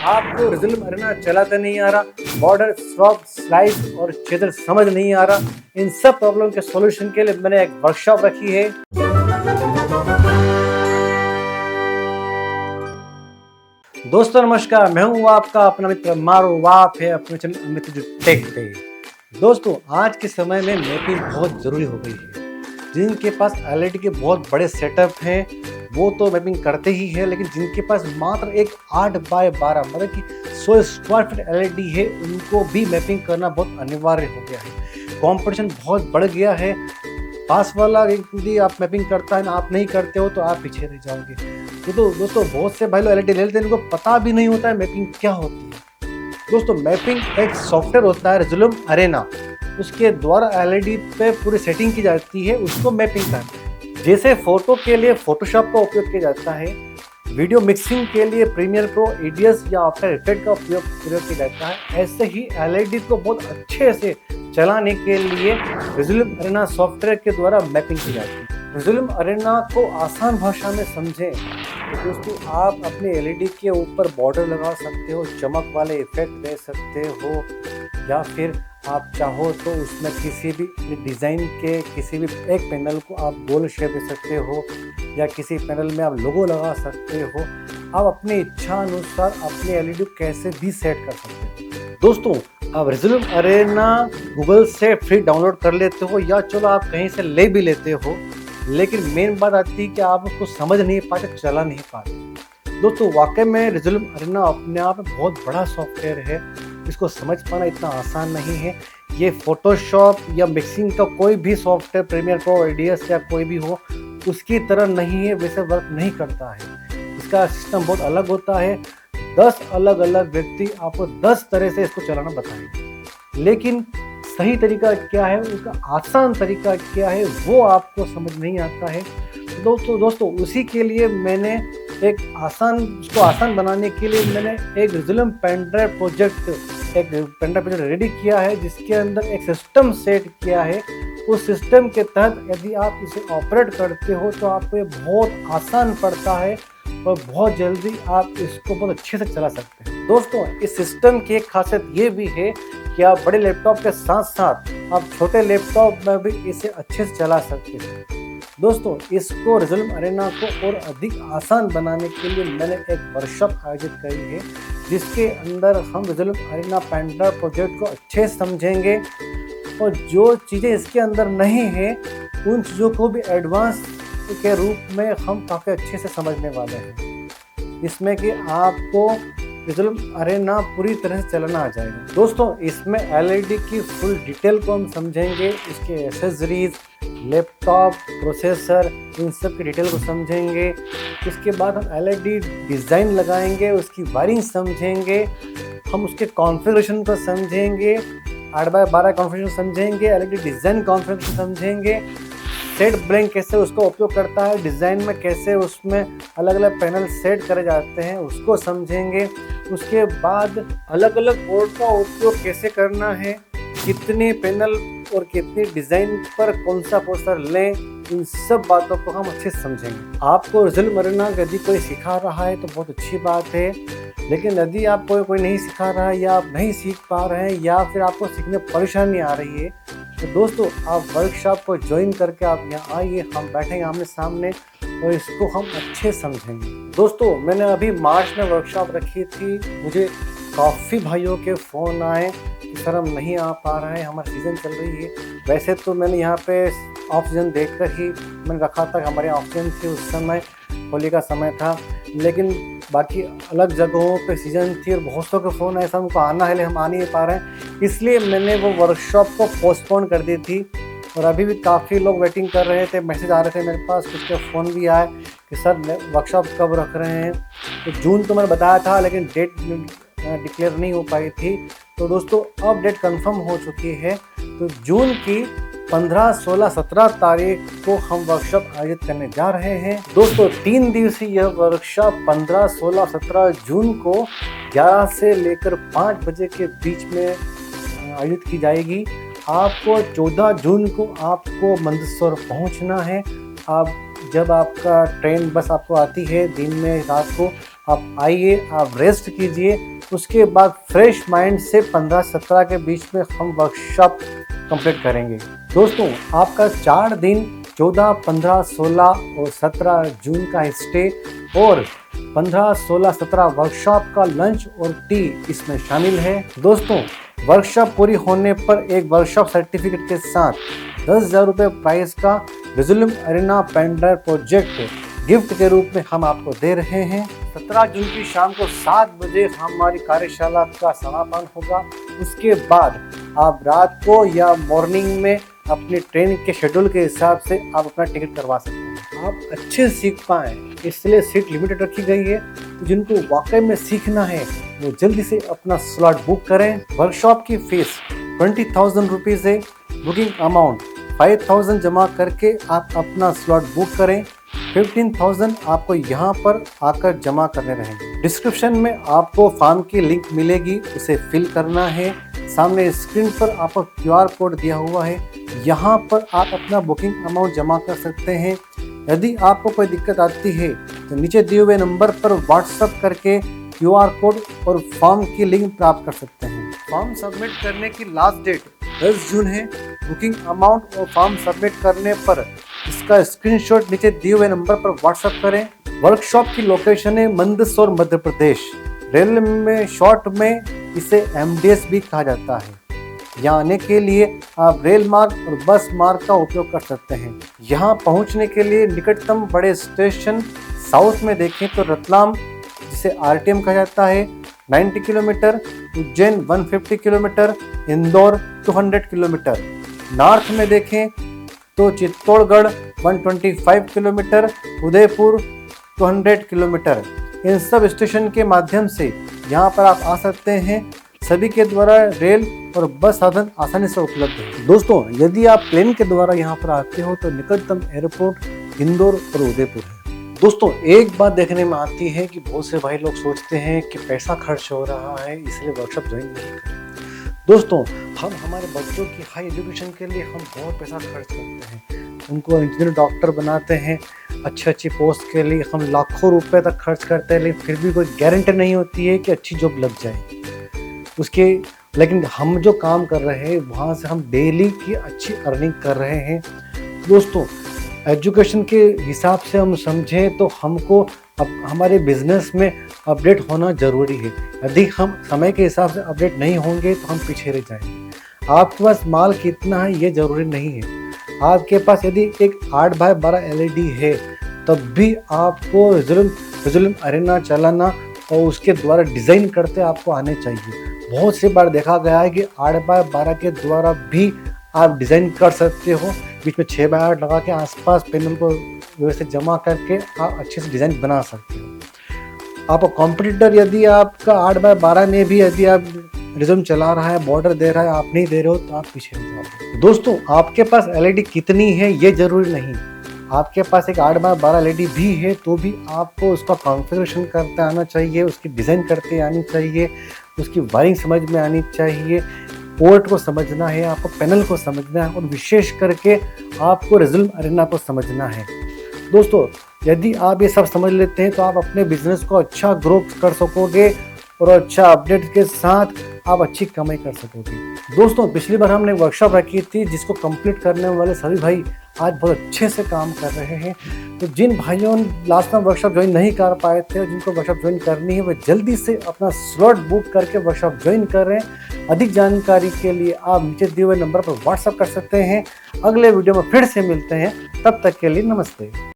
आपको result Arena चलाता नहीं आ रहा, बॉर्डर स्ट्रोक स्लाइस और क्षेत्र समझ नहीं आ रहा, इन सब प्रॉब्लम के सॉल्यूशन के लिए मैंने एक वर्कशॉप रखी है। दोस्तों नमस्कार, मैं हूँ आपका अपना मित्र मारो वाप है अपने चैनल मित्र टेक पे। दोस्तों आज के समय में मैपिंग बहुत ज़रूरी हो गई है। जिनके पास एलईडी के बहुत बड़े सेटअप हैं वो तो मैपिंग करते ही है, लेकिन जिनके पास मात्र एक 8x12 मतलब कि 100 स्क्वायर फीट एलईडी है उनको भी मैपिंग करना बहुत अनिवार्य हो गया है। कंपटीशन बहुत बढ़ गया है। पास वाला यदि आप मैपिंग करता है ना, आप नहीं करते हो तो आप पीछे रह जाओगे। तो दोस्तों बहुत से भाई लोग एलईडी ले लेते हैं, इनको पता भी नहीं होता है मैपिंग क्या होती है। दोस्तों मैपिंग एक सॉफ्टवेयर होता है रिजल्यूम अरेना, उसके द्वारा एलईडी पे पूरी सेटिंग की जाती है, उसको मैपिंग करते हैं। जैसे फोटो के लिए फोटोशॉप का उपयोग किया जाता है, वीडियो मिक्सिंग के लिए प्रीमियर प्रो, एडीएस या आफ्टर इफेक्ट का प्रयोग किया जाता है, ऐसे ही एलईडी को बहुत अच्छे से चलाने के लिए रिजल्यूम अरेना सॉफ्टवेयर के द्वारा मैपिंग की जाती है। रिजल्यूम अरेना को आसान भाषा में समझें तो दोस्तों आप अपने एलईडी के ऊपर बॉर्डर लगा सकते हो, चमक वाले इफेक्ट दे सकते हो, या फिर आप चाहो तो उसमें किसी भी डिज़ाइन के किसी भी एक पैनल को आप गोल शेप दे सकते हो, या किसी पैनल में आप लोगो लगा सकते हो। आप अपनी इच्छा अनुसार अपने एलईडी को कैसे भी सेट कर सकते हो। दोस्तों आप रिजल्यूम अरेना गूगल से फ्री डाउनलोड कर लेते हो, या चलो आप कहीं से ले भी लेते हो, लेकिन मेन बात आती है कि आप उसको समझ नहीं पाते, चला नहीं पाते। दोस्तों वाकई में रिजल्यूम अरेना अपने आप में बहुत बड़ा सॉफ्टवेयर है, इसको समझ पाना इतना आसान नहीं है। ये फोटोशॉप या मिक्सिंग का कोई भी सॉफ्टवेयर, प्रीमियर प्रो, एडीएस या कोई भी हो उसकी तरह नहीं है, वैसे वर्क नहीं करता है। इसका सिस्टम बहुत अलग होता है। 10 अलग अलग व्यक्ति आपको 10 तरह से इसको चलाना बताएंगे, लेकिन सही तरीका क्या है, उसका आसान तरीका क्या है वो आपको समझ नहीं आता है। दोस्तों उसी के लिए मैंने उसको आसान बनाने के लिए मैंने एक रिजल्यूम पेनड्राइव प्रोजेक्ट रेडी किया है, जिसके अंदर एक सिस्टम सेट किया है। उस सिस्टम के तहत यदि आप इसे ऑपरेट करते हो तो आपको ये बहुत आसान पड़ता है और बहुत जल्दी आप इसको बहुत अच्छे से चला सकते हैं। दोस्तों इस सिस्टम की एक खासियत ये भी है कि आप बड़े लैपटॉप के साथ साथ आप छोटे लैपटॉप में भी इसे अच्छे से चला सकते हैं। दोस्तों इसको रिजल्यूम अरेना को और अधिक आसान बनाने के लिए मैंने एक वर्कशॉप आयोजित करी है, जिसके अंदर हम रिजल्यूम अरेना पेनड्राइव प्रोजेक्ट को अच्छे से समझेंगे और जो चीज़ें इसके अंदर नहीं है उन चीज़ों को भी एडवांस के रूप में हम काफ़ी अच्छे से समझने वाले हैं, जिसमें कि आपको रिजल्यूम अरेना पूरी तरह से चलाना आ जाएगा। दोस्तों इसमें एलईडी की फुल डिटेल को हम समझेंगे, इसके एसेसरीज, लैपटॉप, प्रोसेसर, इन सब की डिटेल को समझेंगे। उसके बाद हम एलईडी डिज़ाइन लगाएंगे, उसकी वायरिंग समझेंगे, हम उसके कॉन्फ़िगरेशन को समझेंगे, 8x12 कॉन्फ़िगरेशन समझेंगे, एलईडी डिज़ाइन कॉन्फ़िगरेशन समझेंगे, सेट ब्लैंक कैसे उसका उपयोग करता है, डिज़ाइन में कैसे उसमें अलग अलग पैनल सेट करे जाते हैं उसको समझेंगे। उसके बाद अलग अलग बोर्ड का उपयोग कैसे करना है, कितने पैनल और कितनी डिज़ाइन पर कौन सा प्रोसेसर लें, इन सब बातों को हम अच्छे से समझेंगे। आपको रिजल्यूम अरेना यदि कोई सिखा रहा है तो बहुत अच्छी बात है, लेकिन यदि आपको कोई नहीं सिखा रहा है या आप नहीं सीख पा रहे हैं या फिर आपको सीखने में परेशानी आ रही है तो दोस्तों आप वर्कशॉप को ज्वाइन करके आप यहाँ आइए, हम बैठेंगे आमने सामने और इसको हम अच्छे समझेंगे। दोस्तों मैंने अभी मार्च में वर्कशॉप रखी थी, मुझे काफ़ी भाइयों के फ़ोन आए कि सर हम नहीं आ पा रहे हैं, हमारी सीज़न चल रही है। वैसे तो मैंने यहाँ पे ऑफ सीज़न देख कर ही मैंने रखा था, हमारे ऑफ सीज़न थी उस समय, होली का समय था, लेकिन बाकी अलग जगहों पे सीज़न थी और बहुत सौ के फ़ोन ऐसा हमको आना है लेकिन हम आ नहीं पा रहे हैं, इसलिए मैंने वो वर्कशॉप को पोस्टपोन कर दी थी। और अभी भी काफ़ी लोग वेटिंग कर रहे थे, मैसेज आ रहे थे मेरे पास, कुछ के फ़ोन भी आए कि सर वर्कशॉप कब रख रहे हैं। तो जून तो मैंने बताया था लेकिन डेट डिक्लेयर नहीं हो पाई थी। तो दोस्तों अब डेट कंफर्म हो चुकी है, तो जून की 15, 16, 17 तारीख को हम वर्कशॉप आयोजित करने जा रहे हैं। दोस्तों 3 दिवसीय यह वर्कशॉप 15, 16, 17 जून को 11 से लेकर 5 बजे के बीच में आयोजित की जाएगी। आपको 14 जून को आपको मंदसौर पहुंचना है। आप जब आपका ट्रेन बस आपको आती है दिन में रात को, आप आइए, आप रेस्ट कीजिए, उसके बाद फ्रेश माइंड से 15-17 के बीच में हम वर्कशॉप कंप्लीट करेंगे। दोस्तों, आपका 4 दिन 14, 15, 16 और 17 जून का स्टे और 15, 16, 17 वर्कशॉप का लंच और टी इसमें शामिल है। दोस्तों, वर्कशॉप पूरी होने पर एक वर्कशॉप सर्टिफिकेट के साथ 10,000 रुपये प्राइस का Resolume Arena pen drive project gift के रूप में हम आपको दे रहे हैं। 17 जून की शाम को 7 बजे हमारी कार्यशाला का समापन होगा। उसके बाद आप रात को या मॉर्निंग में अपनी ट्रेन के शेड्यूल के हिसाब से आप अपना टिकट करवा सकते हैं। आप अच्छे सीख पाएँ इसलिए सीट लिमिटेड रखी गई है। तो जिनको वाकई में सीखना है वो जल्दी से अपना स्लॉट बुक करें। वर्कशॉप की फीस 20,000 रुपीज़ है। बुकिंग अमाउंट 5,000 जमा करके आप अपना स्लॉट बुक करें। 15,000 आपको यहाँ पर आकर जमा करने रहेंगे। डिस्क्रिप्शन में आपको फॉर्म की लिंक मिलेगी, उसे फिल करना है। सामने स्क्रीन पर आपको QR कोड दिया हुआ है, यहाँ पर आप अपना बुकिंग अमाउंट जमा कर सकते हैं। यदि आपको कोई दिक्कत आती है तो नीचे दिए हुए नंबर पर व्हाट्सएप करके QR कोड और फॉर्म की लिंक प्राप्त कर सकते हैं। फॉर्म सबमिट करने की लास्ट डेट 10 जून है। बुकिंग अमाउंट और फॉर्म सबमिट करने पर इसका स्क्रीनशॉट नीचे दिए हुए नंबर पर व्हाट्सएप करें। वर्कशॉप की लोकेशन है मंदसौर, मध्य प्रदेश। रेल में शॉर्ट में इसे MDS भी कहा जाता है। यहाँ आने के लिए आप रेल मार्ग और बस मार्ग का उपयोग कर सकते हैं। यहाँ पहुँचने के लिए निकटतम बड़े स्टेशन साउथ में देखें तो रतलाम, जिसे RTM कहा जाता है, 90 kilometre, Ujjain 150 kilometre, Indore 200 kilometre. North में देखें तो चित्तौड़गढ़ 125 किलोमीटर, उदयपुर 200 किलोमीटर। इन सब स्टेशन के माध्यम से यहाँ पर आप आ सकते हैं। सभी के द्वारा रेल और बस साधन आसानी से उपलब्ध है। दोस्तों, यदि आप प्लेन के द्वारा यहाँ पर आते हो तो निकटतम एयरपोर्ट इंदौर और उदयपुर है। दोस्तों, एक बात देखने में आती है कि बहुत से भाई लोग सोचते हैं कि पैसा खर्च हो रहा है इसलिए वर्कशॉप ज्वाइन नहीं करें। दोस्तों, हम हमारे बच्चों की हाई एजुकेशन के लिए हम बहुत पैसा खर्च करते हैं। उनको इंजीनियर, डॉक्टर बनाते हैं। अच्छी पोस्ट के लिए हम लाखों रुपए तक खर्च करते हैं, लेकिन फिर भी कोई गारंटी नहीं होती है कि अच्छी जॉब लग जाए उसके। लेकिन हम जो काम कर रहे हैं वहाँ से हम डेली की अच्छी अर्निंग कर रहे हैं। दोस्तों, एजुकेशन के हिसाब से हम समझें तो हमको अब हमारे बिजनेस में अपडेट होना ज़रूरी है। यदि हम समय के हिसाब से अपडेट नहीं होंगे तो हम पीछे रह जाएंगे। आपके पास माल कितना है ये ज़रूरी नहीं है। आपके पास यदि एक 8x12 LED है तब भी आपको रेज़ोल्यूम अरेना चलाना और उसके द्वारा डिज़ाइन करते आपको आने चाहिए। बहुत सी बार देखा गया है कि 8x12 के द्वारा भी आप डिज़ाइन कर सकते हो। बीच में 6x8 लगा के आसपास पैनल को व्यवस्थित जमा करके आप अच्छे से डिज़ाइन बना सकते हो। आपका कॉम्पिटिटर यदि आपका 8x12 में भी यदि आप रिज्यूम चला रहा है, बॉर्डर दे रहा है, आप नहीं दे रहे हो तो आप पीछे रह जाओगे। दोस्तों, आपके पास LED कितनी है ये ज़रूरी नहीं। आपके पास एक 8x12 LED भी है तो भी आपको उसका कॉन्फ़िगरेशन करते आना चाहिए, उसकी डिज़ाइन करते आनी चाहिए, उसकी वायरिंग समझ में आनी चाहिए, पोर्ट को समझना है, आपको पैनल को समझना है और विशेष करके आपको रेज़ोल्यूम अरेना को समझना है। दोस्तों, यदि आप ये सब समझ लेते हैं तो आप अपने बिजनेस को अच्छा ग्रो कर सकोगे और अच्छा अपडेट के साथ आप अच्छी कमाई कर सकोगे। दोस्तों, पिछली बार हमने वर्कशॉप रखी थी जिसको कंप्लीट करने वाले सभी भाई आज बहुत अच्छे से काम कर रहे हैं। तो जिन भाइयों ने लास्ट टाइम वर्कशॉप ज्वाइन नहीं कर पाए थे और जिनको वर्कशॉप ज्वाइन करनी है वो जल्दी से अपना स्लॉट बुक करके वर्कशॉप ज्वाइन करें। अधिक जानकारी के लिए आप नीचे दिए हुए नंबर पर व्हाट्सएप कर सकते हैं। अगले वीडियो में फिर से मिलते हैं, तब तक के लिए नमस्ते।